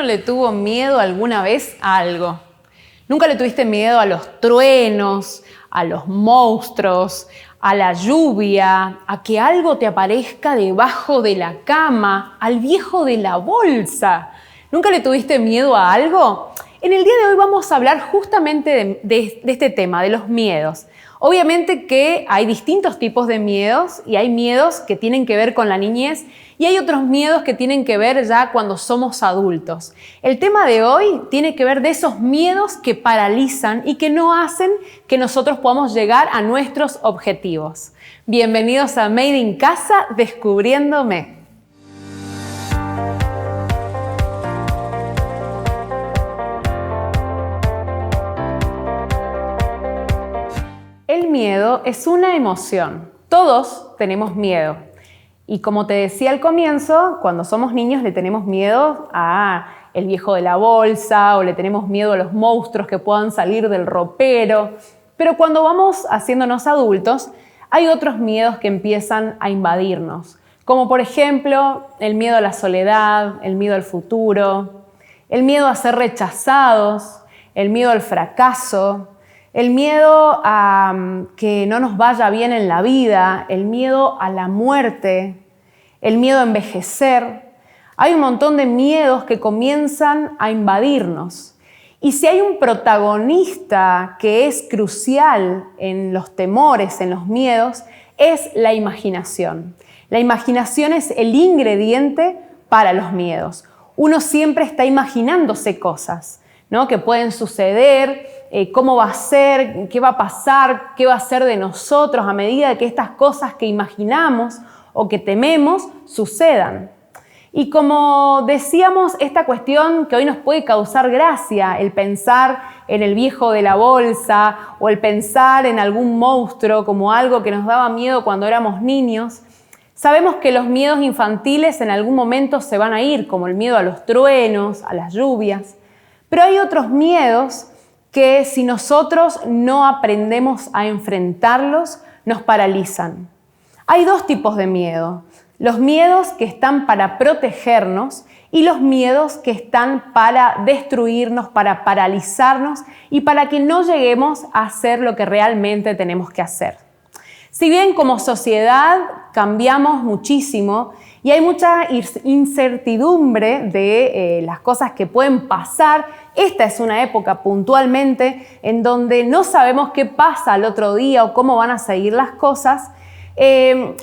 le tuvo miedo alguna vez a algo? ¿Nunca le tuviste miedo a los truenos, a los monstruos, a la lluvia, a que algo te aparezca debajo de la cama, al viejo de la bolsa? ¿Nunca le tuviste miedo a algo? En el día de hoy vamos a hablar justamente de este tema, de los miedos. Obviamente que hay distintos tipos de miedos y hay miedos que tienen que ver con la niñez y hay otros miedos que tienen que ver ya cuando somos adultos. El tema de hoy tiene que ver de esos miedos que paralizan y que no hacen que nosotros podamos llegar a nuestros objetivos. Bienvenidos a Made in Casa, Descubriéndome. El miedo es una emoción. Todos tenemos miedo. Y como te decía al comienzo, cuando somos niños le tenemos miedo a el viejo de la bolsa o le tenemos miedo a los monstruos que puedan salir del ropero. Pero cuando vamos haciéndonos adultos, hay otros miedos que empiezan a invadirnos. Como por ejemplo, el miedo a la soledad, el miedo al futuro, el miedo a ser rechazados, el miedo al fracaso, el miedo a que no nos vaya bien en la vida, el miedo a la muerte, el miedo a envejecer. Hay un montón de miedos que comienzan a invadirnos. Y si hay un protagonista que es crucial en los temores, en los miedos, es la imaginación. La imaginación es el ingrediente para los miedos. Uno siempre está imaginándose cosas, ¿no? Que pueden suceder, cómo va a ser, qué va a pasar, qué va a ser de nosotros a medida que estas cosas que imaginamos o que tememos sucedan. Y como decíamos, esta cuestión que hoy nos puede causar gracia, el pensar en el viejo de la bolsa o el pensar en algún monstruo como algo que nos daba miedo cuando éramos niños, sabemos que los miedos infantiles en algún momento se van a ir, como el miedo a los truenos, a las lluvias. Pero hay otros miedos que si nosotros no aprendemos a enfrentarlos, nos paralizan. Hay dos tipos de miedo. Los miedos que están para protegernos y los miedos que están para destruirnos, para paralizarnos y para que no lleguemos a hacer lo que realmente tenemos que hacer. Si bien como sociedad cambiamos muchísimo y hay mucha incertidumbre de las cosas que pueden pasar, esta es una época puntualmente en donde no sabemos qué pasa al otro día o cómo van a seguir las cosas.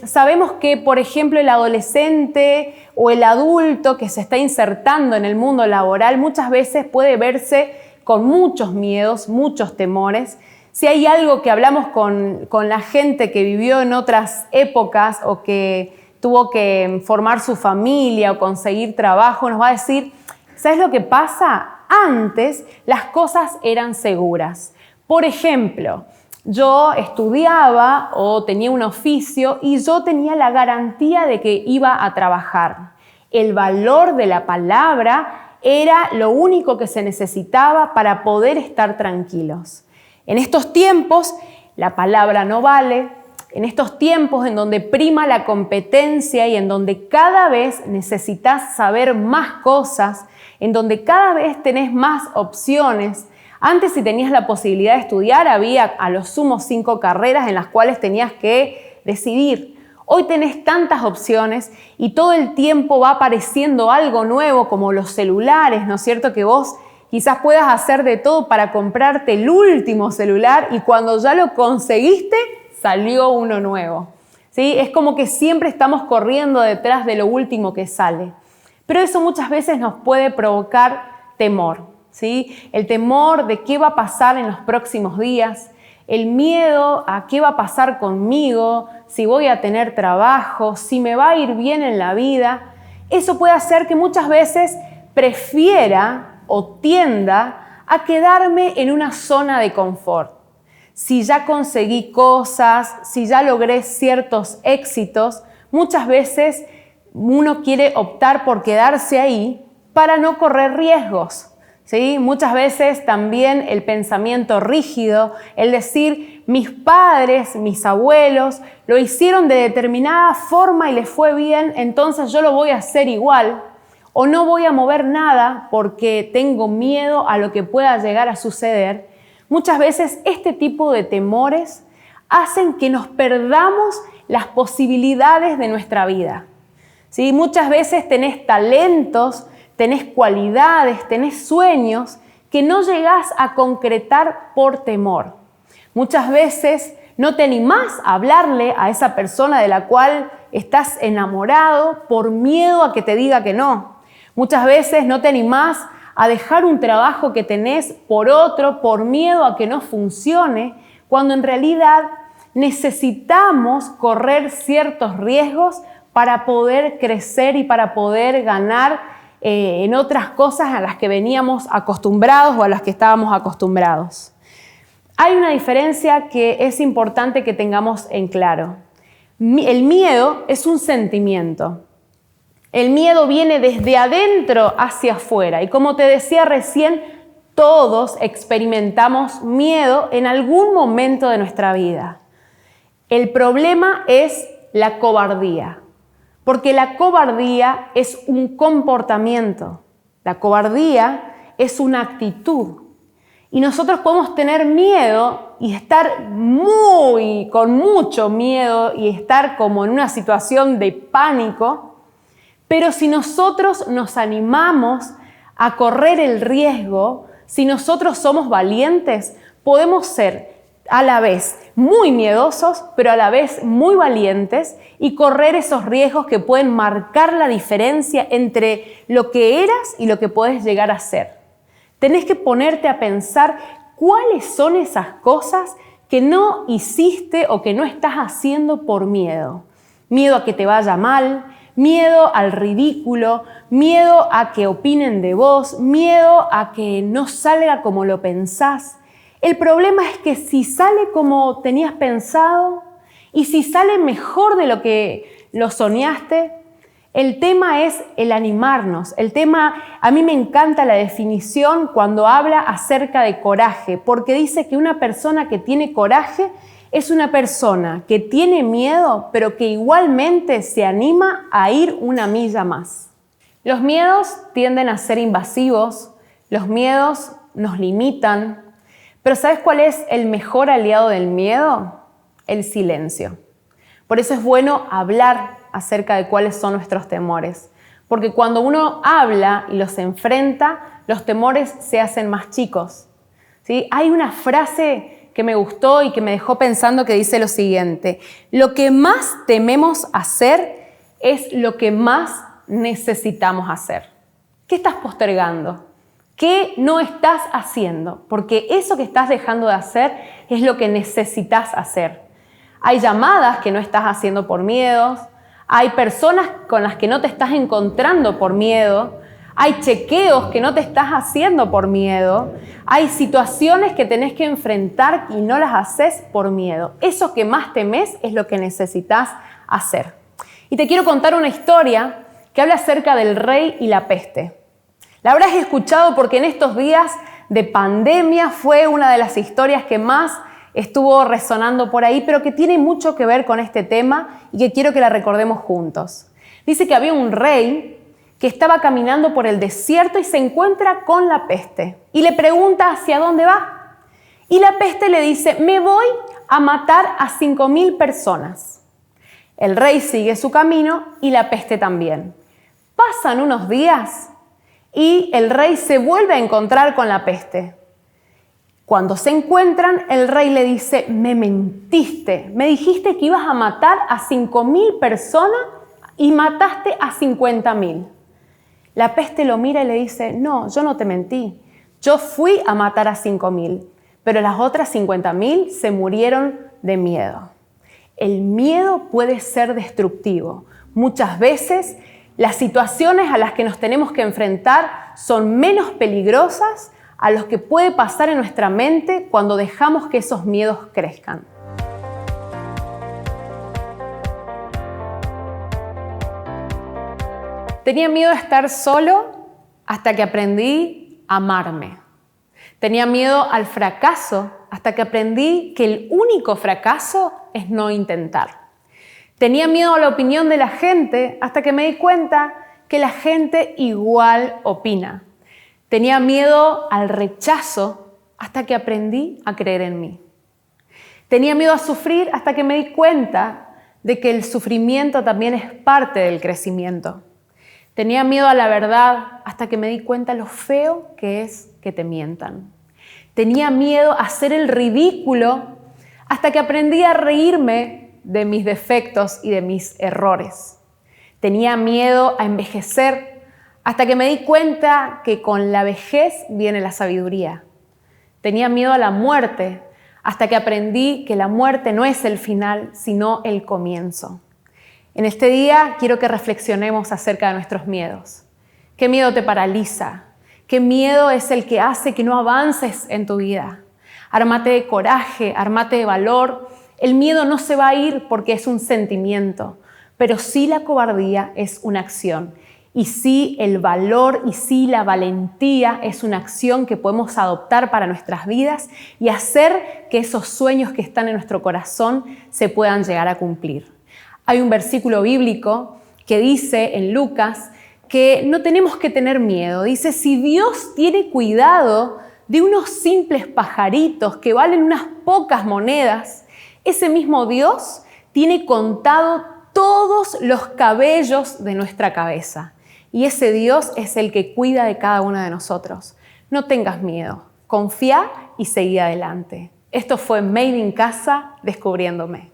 Sabemos que, por ejemplo, el adolescente o el adulto que se está insertando en el mundo laboral muchas veces puede verse con muchos miedos, muchos temores. Si hay algo que hablamos con la gente que vivió en otras épocas o que tuvo que formar su familia o conseguir trabajo, nos va a decir, ¿sabes lo que pasa? Antes las cosas eran seguras. Por ejemplo, yo estudiaba o tenía un oficio y yo tenía la garantía de que iba a trabajar. El valor de la palabra era lo único que se necesitaba para poder estar tranquilos. En estos tiempos, la palabra no vale. En estos tiempos en donde prima la competencia y en donde cada vez necesitas saber más cosas, en donde cada vez tenés más opciones. Antes, si tenías la posibilidad de estudiar, había a lo sumo 5 carreras en las cuales tenías que decidir. Hoy tenés tantas opciones y todo el tiempo va apareciendo algo nuevo como los celulares, ¿no es cierto? Que vos quizás puedas hacer de todo para comprarte el último celular y cuando ya lo conseguiste, salió uno nuevo. ¿Sí? Es como que siempre estamos corriendo detrás de lo último que sale. Pero eso muchas veces nos puede provocar temor. ¿Sí? El temor de qué va a pasar en los próximos días, el miedo a qué va a pasar conmigo, si voy a tener trabajo, si me va a ir bien en la vida. Eso puede hacer que muchas veces prefiera o tienda a quedarme en una zona de confort. Si ya conseguí cosas, si ya logré ciertos éxitos, muchas veces uno quiere optar por quedarse ahí para no correr riesgos. ¿Sí? Muchas veces también el pensamiento rígido, el decir mis padres, mis abuelos lo hicieron de determinada forma y les fue bien, entonces yo lo voy a hacer igual. o no voy a mover nada porque tengo miedo a lo que pueda llegar a suceder, muchas veces este tipo de temores hacen que nos perdamos las posibilidades de nuestra vida. ¿Sí? Muchas veces tenés talentos, tenés cualidades, tenés sueños que no llegás a concretar por temor. Muchas veces no te animás a hablarle a esa persona de la cual estás enamorado por miedo a que te diga que no. Muchas veces no te animás a dejar un trabajo que tenés por otro por miedo a que no funcione, cuando en realidad necesitamos correr ciertos riesgos para poder crecer y para poder ganar en otras cosas a las que veníamos acostumbrados o a las que estábamos acostumbrados. Hay una diferencia que es importante que tengamos en claro. El miedo es un sentimiento. El miedo viene desde adentro hacia afuera y como te decía recién, todos experimentamos miedo en algún momento de nuestra vida. El problema es la cobardía, porque la cobardía es un comportamiento, la cobardía es una actitud. Y nosotros podemos tener miedo y estar con mucho miedo y estar como en una situación de pánico, pero si nosotros nos animamos a correr el riesgo, si nosotros somos valientes, podemos ser a la vez muy miedosos, pero a la vez muy valientes y correr esos riesgos que pueden marcar la diferencia entre lo que eras y lo que puedes llegar a ser. Tenés que ponerte a pensar cuáles son esas cosas que no hiciste o que no estás haciendo por miedo. Miedo a que te vaya mal, miedo al ridículo, miedo a que opinen de vos, miedo a que no salga como lo pensás. El problema es que si sale como tenías pensado y si sale mejor de lo que lo soñaste, el tema es el animarnos. A mí me encanta la definición cuando habla acerca de coraje, porque dice que una persona que tiene coraje es una persona que tiene miedo, pero que igualmente se anima a ir una milla más. Los miedos tienden a ser invasivos, los miedos nos limitan, pero ¿sabes cuál es el mejor aliado del miedo? El silencio. Por eso es bueno hablar acerca de cuáles son nuestros temores, porque cuando uno habla y los enfrenta, los temores se hacen más chicos. ¿Sí? Hay una frase que me gustó y que me dejó pensando que dice lo siguiente: lo que más tememos hacer es lo que más necesitamos hacer. ¿Qué estás postergando? ¿Qué no estás haciendo? Porque eso que estás dejando de hacer es lo que necesitas hacer. Hay llamadas que no estás haciendo por miedos, hay personas con las que no te estás encontrando por miedo, hay chequeos que no te estás haciendo por miedo, hay situaciones que tenés que enfrentar y no las haces por miedo. Eso que más temes es lo que necesitas hacer. Y te quiero contar una historia que habla acerca del rey y la peste. La habrás escuchado porque en estos días de pandemia fue una de las historias que más estuvo resonando por ahí, pero que tiene mucho que ver con este tema y que quiero que la recordemos juntos. Dice que había un rey que estaba caminando por el desierto y se encuentra con la peste y le pregunta hacia dónde va. Y la peste le dice: me voy a matar a 5.000 personas. El rey sigue su camino y la peste también. Pasan unos días y el rey se vuelve a encontrar con la peste. Cuando se encuentran, el rey le dice: me mentiste, me dijiste que ibas a matar a 5.000 personas y mataste a 50.000. La peste lo mira y le dice: no, yo no te mentí, yo fui a matar a 5.000, pero las otras 50.000 se murieron de miedo. El miedo puede ser destructivo. Muchas veces las situaciones a las que nos tenemos que enfrentar son menos peligrosas a los que puede pasar en nuestra mente cuando dejamos que esos miedos crezcan. Tenía miedo de estar solo hasta que aprendí a amarme. Tenía miedo al fracaso hasta que aprendí que el único fracaso es no intentar. Tenía miedo a la opinión de la gente hasta que me di cuenta que la gente igual opina. Tenía miedo al rechazo hasta que aprendí a creer en mí. Tenía miedo a sufrir hasta que me di cuenta de que el sufrimiento también es parte del crecimiento. Tenía miedo a la verdad hasta que me di cuenta lo feo que es que te mientan. Tenía miedo a hacer el ridículo hasta que aprendí a reírme de mis defectos y de mis errores. Tenía miedo a envejecer hasta que me di cuenta que con la vejez viene la sabiduría. Tenía miedo a la muerte hasta que aprendí que la muerte no es el final, sino el comienzo. En este día quiero que reflexionemos acerca de nuestros miedos. ¿Qué miedo te paraliza? ¿Qué miedo es el que hace que no avances en tu vida? Ármate de coraje, ármate de valor. El miedo no se va a ir porque es un sentimiento, pero sí la cobardía es una acción. Y sí el valor y sí la valentía es una acción que podemos adoptar para nuestras vidas y hacer que esos sueños que están en nuestro corazón se puedan llegar a cumplir. Hay un versículo bíblico que dice en Lucas que no tenemos que tener miedo. Dice, si Dios tiene cuidado de unos simples pajaritos que valen unas pocas monedas, ese mismo Dios tiene contado todos los cabellos de nuestra cabeza. Y ese Dios es el que cuida de cada uno de nosotros. No tengas miedo, confía y seguí adelante. Esto fue Made in Casa, Descubriéndome.